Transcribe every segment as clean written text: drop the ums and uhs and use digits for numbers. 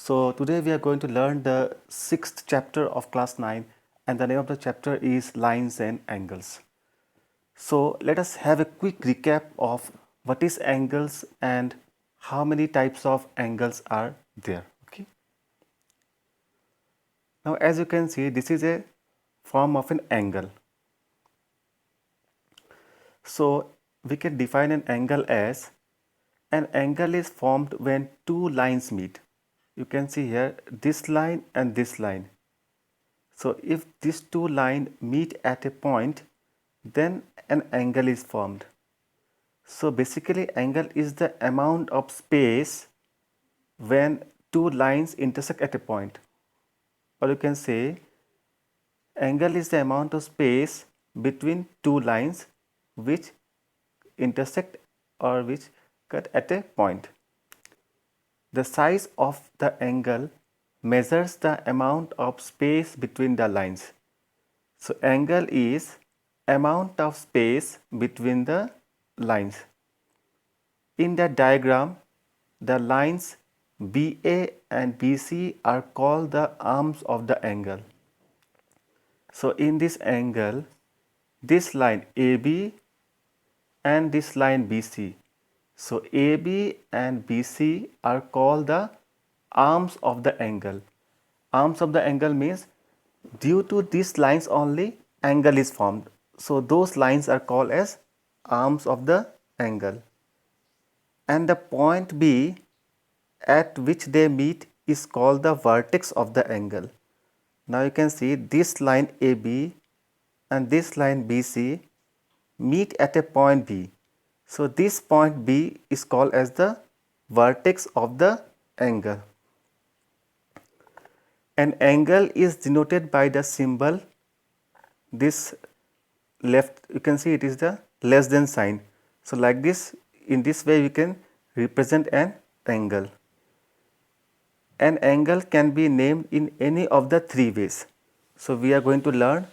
So today we are going to learn the sixth chapter of class 9, and the name of the chapter is Lines and Angles. So let us have a quick recap of what is angles and how many types of angles are there. Okay. Now as you can see, this is a form of an angle. So we can define an angle as an angle is formed when two lines meet. You can see here this line and this line. So if these two lines meet at a point, then an angle is formed. So basically angle is the amount of space when two lines intersect at a point. Or you can say angle is the amount of space between two lines which intersect or which cut at a point. The size of the angle measures the amount of space between the lines. So angle is amount of space between the lines. In the diagram, the lines BA and BC are called the arms of the angle. So in this angle, this line AB and this line BC. So AB and BC are called the arms of the angle. Arms of the angle means due to these lines only angle is formed. So those lines are called as arms of the angle. And the point B at which they meet is called the vertex of the angle. Now you can see this line AB and this line BC meet at a point B. So this point B is called as the vertex of the angle. An angle is denoted by the symbol this left, you can see it is the less than sign. So like this, in this way we can represent an angle. An angle can be named in any of the three ways. So we are going to learn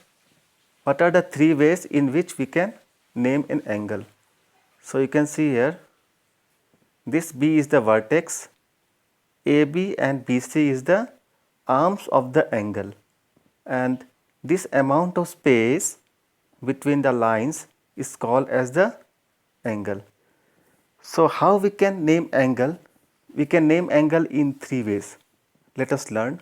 what are the three ways in which we can name an angle. So you can see here, this B is the vertex, AB and BC is the arms of the angle, and this amount of space between the lines is called as the angle. So how we can name angle? We can name angle in three ways. Let us learn.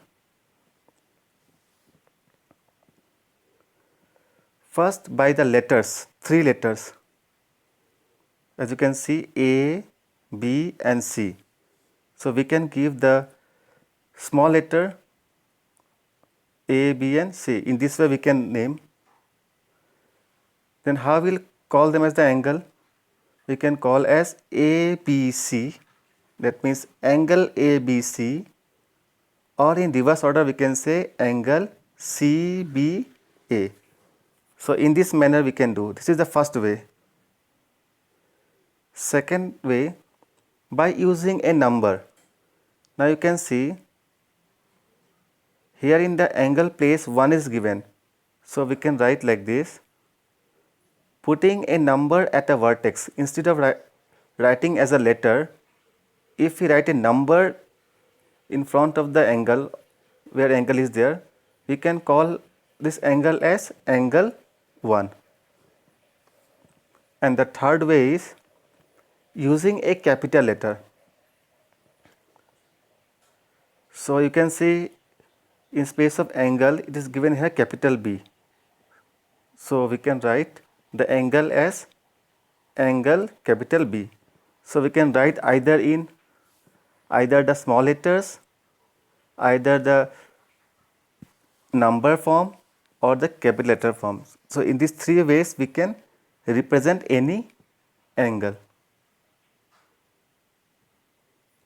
First, by the letters, three letters. As you can see, A, B and C. So we can give the small letter A, B and C. In this way we can name. Then how we'll call them as the angle? We can call as ABC. That means angle ABC, or in reverse order we can say angle CBA. So in this manner we can do. This is the first way. Second way, by using a number. Now you can see here in the angle place 1 is given. So we can write like this. Putting a number at a vertex, instead of writing as a letter, if we write a number in front of the angle where angle is there, we can call this angle as angle 1. And the third way is using a capital letter. So you can see in space of angle it is given here capital B. So we can write the angle as angle capital B. So we can write either in either the small letters, either the number form or the capital letter form. So in these three ways we can represent any angle.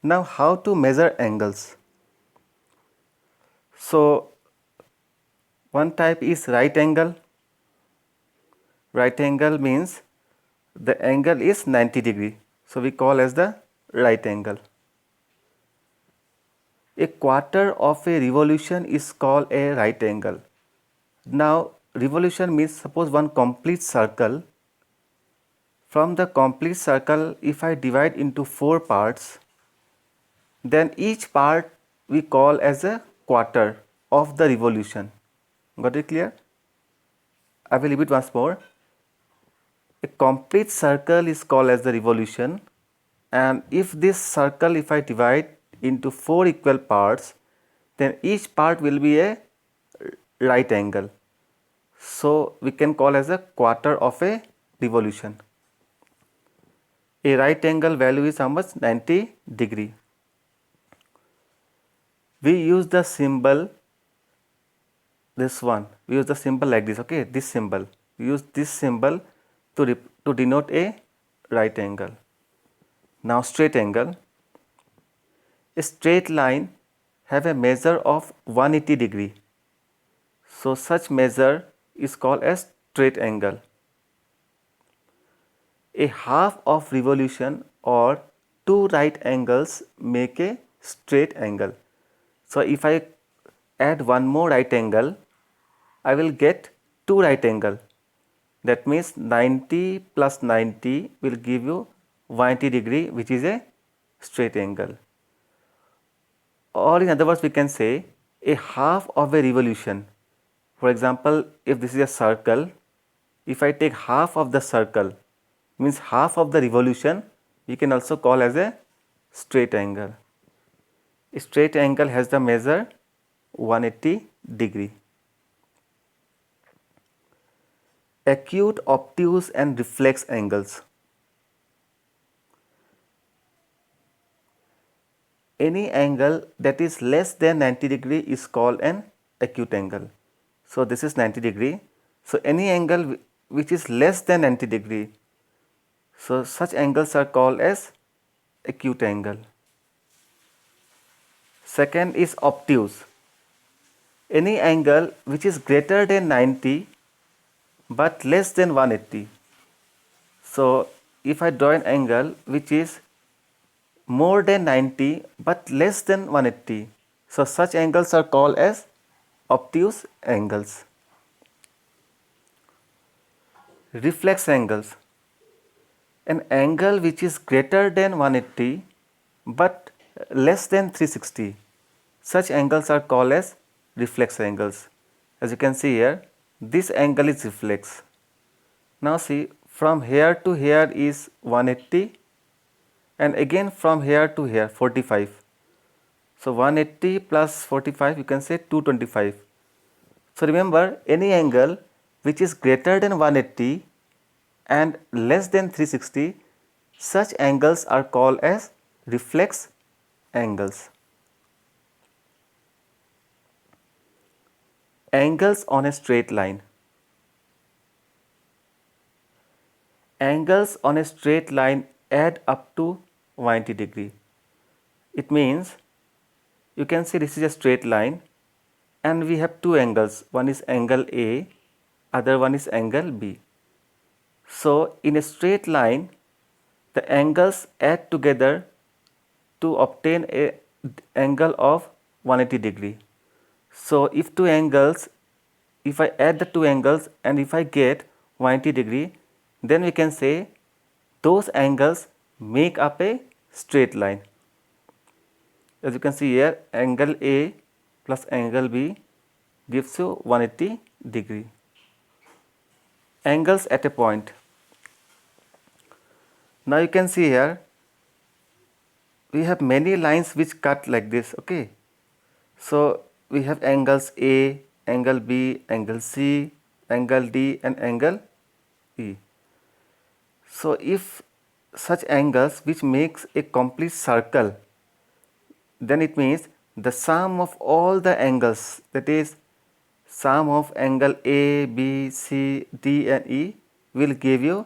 Now how to measure angles? So one type is right angle. Right angle means the angle is 90 degree. So we call as the right angle. A quarter of a revolution is called a right angle. Now revolution means suppose one complete circle. From the complete circle, if I divide into 4 parts, then each part we call as a quarter of the revolution. Got it clear? I will repeat once more. A complete circle is called as the revolution, and if this circle, if I divide into 4 equal parts, then each part will be a right angle. So we can call as a quarter of a revolution. A right angle value is how much? 90 degree. We use the symbol, this one, we use the symbol like this, okay, this symbol. We use this symbol to denote a right angle. Now straight angle. A straight line have a measure of 180 degree. So such measure is called as straight angle. A half of revolution or two right angles make a straight angle. So if I add one more right angle, I will get two right angle. That means 90 plus 90 will give you 180 degree, which is a straight angle. Or in other words, we can say a half of a revolution. For example, if this is a circle, if I take half of the circle, means half of the revolution, we can also call as a straight angle. A straight angle has the measure 180 degree. Acute, obtuse and reflex angles. Any angle that is less than 90 degree is called an acute angle. So this is 90 degree. So any angle which is less than 90 degree, so such angles are called as acute angle. Second is obtuse. Any angle which is greater than 90 but less than 180. So if I draw an angle which is more than 90 but less than 180, so such angles are called as obtuse angles. Reflex angles. An angle which is greater than 180 but less than 360, such angles are called as reflex angles. As you can see here, this angle is reflex. Now see, from here to here is 180 and again from here to here 45. So 180 plus 45, you can say 225. So remember, any angle which is greater than 180 and less than 360, such angles are called as reflex angles. Angles on a straight line. Angles on a straight line add up to 180 degree. It means you can see this is a straight line and we have two angles. One is angle A, other one is angle B. So in a straight line, the angles add together to obtain a angle of 180 degree. So if two angles, if I add the two angles and if I get 180 degree, then we can say those angles make up a straight line. As you can see here, angle A plus angle B gives you 180 degree. Angles at a point. Now you can see here, we have many lines which cut like this, okay. So we have angles A, angle B, angle C, angle D and angle E. So if such angles which makes a complete circle, then it means the sum of all the angles, that is sum of angle A, B, C, D and E will give you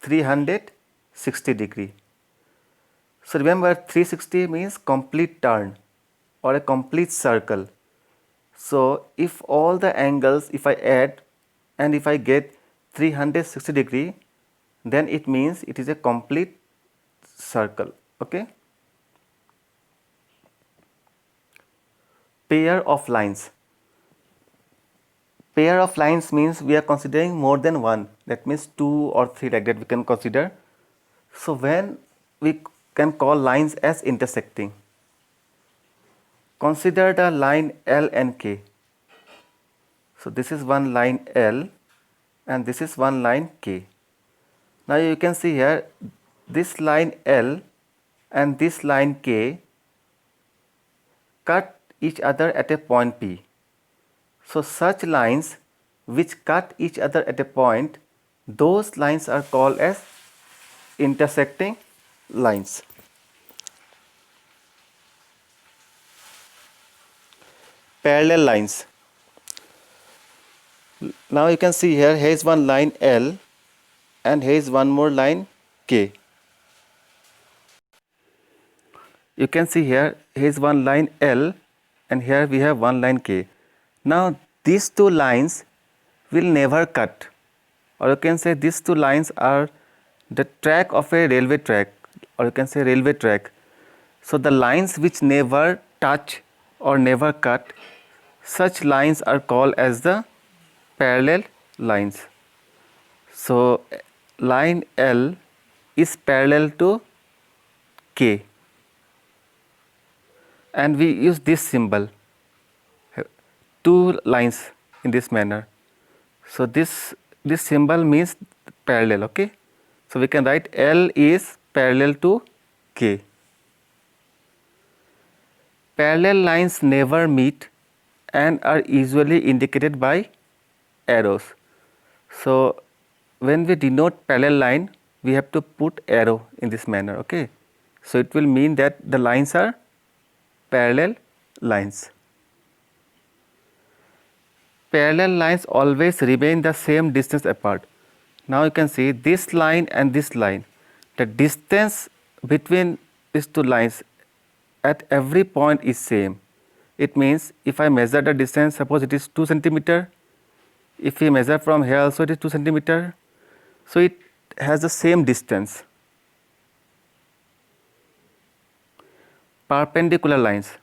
360 degree. So remember, 360 means complete turn or a complete circle. So if all the angles, if I add and if I get 360 degree, then it means it is a complete circle, okay. Pair of lines. Pair of lines means we are considering more than one, that means two or three, like that we can consider. So when we can call lines as intersecting. Consider the line L and K. So this is one line L and this is one line K. Now you can see here this line L and this line K cut each other at a point P. So such lines which cut each other at a point, those lines are called as intersecting lines. Parallel lines. Now you can see here is one line L and here is one more line K. You can see here is one line L and here we have one line K. Now these two lines will never cut, or you can say these two lines are the track of a railway track, or you can say railway track. So the lines which never touch or never cut, such lines are called as the parallel lines. So line L is parallel to K and we use this symbol, two lines in this manner. So this symbol means parallel, okay. So we can write L is parallel to K. Parallel lines never meet and are usually indicated by arrows. So when we denote parallel line, we have to put arrow in this manner, okay. So it will mean that the lines are parallel lines. Parallel lines always remain the same distance apart. Now you can see this line and this line, the distance between these two lines at every point is same. It means if I measure the distance, suppose it is 2 centimeter, if we measure from here also it is 2 centimeter, so it has the same distance. Perpendicular lines.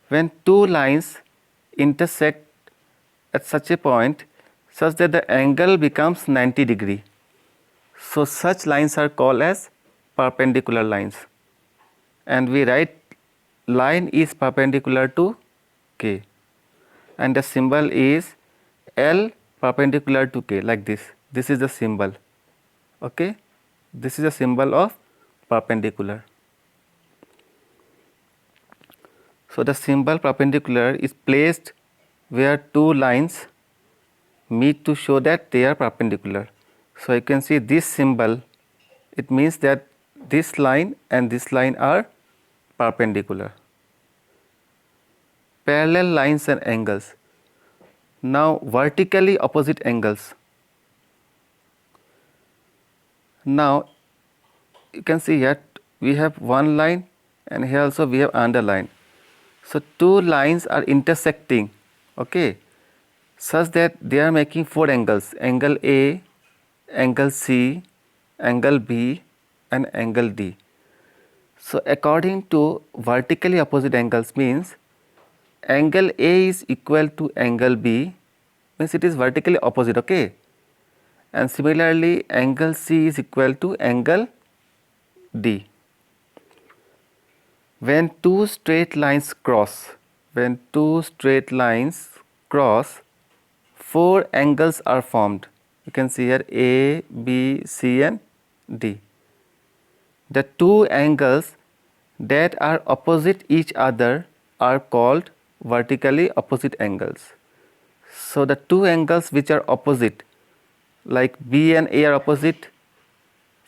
When two lines intersect at such a point such that the angle becomes 90 degree, so such lines are called as perpendicular lines, and we write line is perpendicular to K and the symbol is L perpendicular to K, like this. This is the symbol, okay. This is a symbol of perpendicular. So the symbol perpendicular is placed where two lines meet to show that they are perpendicular. So you can see this symbol, it means that this line and this line are perpendicular. Parallel lines and angles. Now vertically opposite angles. Now you can see here we have one line and here also we have another line. So two lines are intersecting, okay, such that they are making four angles: angle A, angle C, angle B and angle D. So according to vertically opposite angles means angle A is equal to angle B, means it is vertically opposite, okay, and similarly angle C is equal to angle D. When two straight lines cross, four angles are formed. You can see here A, B, C and D. The two angles that are opposite each other are called vertically opposite angles. So the two angles which are opposite, like B and A are opposite,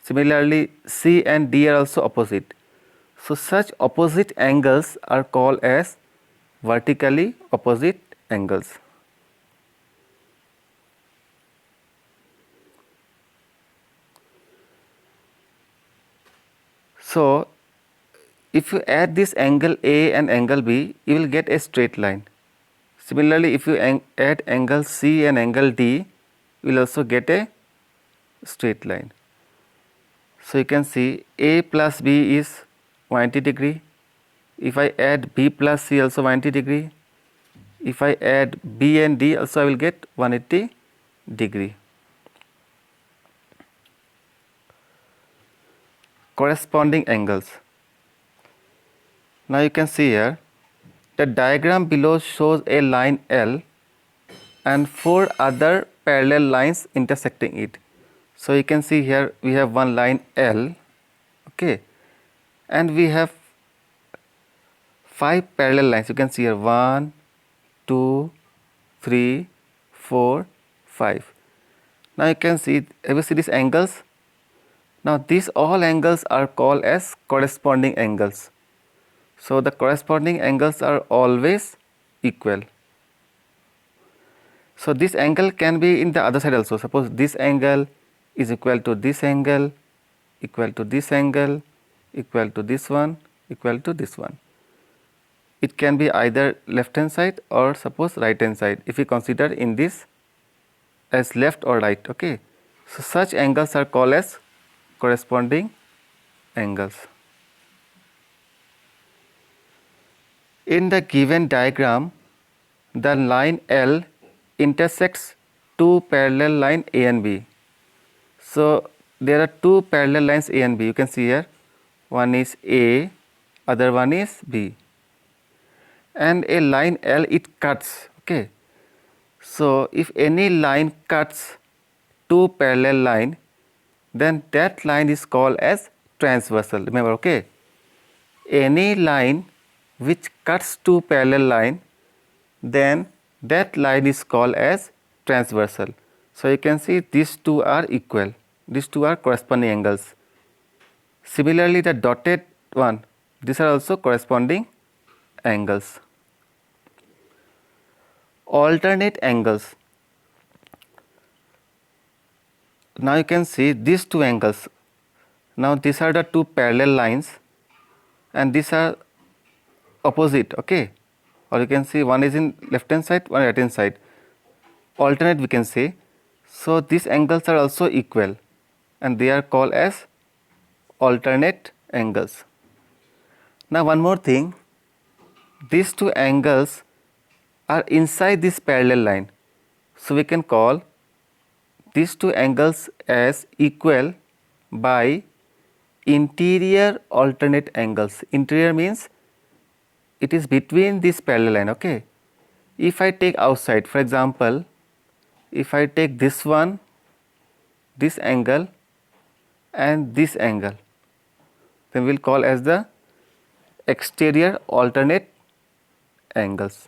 similarly C and D are also opposite. So such opposite angles are called as vertically opposite angles. So if you add this angle A and angle B, you will get a straight line. Similarly, if you add angle C and angle D, you will also get a straight line. So you can see A plus B is 180 degree. If I add B plus C also 180 degree. If I add B and D also I will get 180 degree. Corresponding angles. Now you can see here The diagram below shows a line L and 4 other parallel lines intersecting it. So you can see here we have one line L, okay, and we have 5 parallel lines. You can see here 1, 2, 3, 4, 5. Now you can see, have you seen these angles? Now these all angles are called as corresponding angles. So the corresponding angles are always equal. So this angle can be in the other side also. Suppose this angle is equal to this angle, equal to this angle, equal to this one, equal to this one. It can be either left hand side or suppose right hand side if we consider in this as left or right, okay. So such angles are called as corresponding angles. In the given diagram, the line L intersects two parallel line A and B. So there are two parallel lines A and B. You can see here, one is A, other one is B, and a line L, it cuts, okay. So if any line cuts two parallel line, then that line is called as transversal. Remember, okay, any line which cuts two parallel line, then that line is called as transversal. So you can see these two are equal, these two are corresponding angles. Similarly, the dotted one, these are also corresponding angles. Alternate angles. Now you can see these two angles. Now these are the two parallel lines and these are opposite, okay, or you can see one is in left hand side, one right hand side, alternate we can say. So these angles are also equal and they are called as alternate angles. Now one more thing, these two angles are inside this parallel line, so we can call these two angles as equal by interior alternate angles. Interior means it is between this parallel line, okay. If I take outside, for example, if I take this one, this angle and this angle, then we will call as the exterior alternate angles.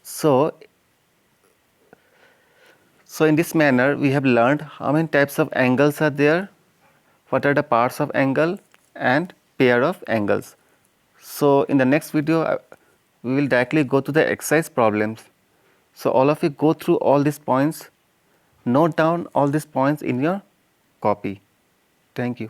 So in this manner we have learned how many types of angles are there, what are the parts of angle and pair of angles. So in the next video we will directly go to the exercise problems. So all of you go through all these points, note down all these points in your copy. Thank you.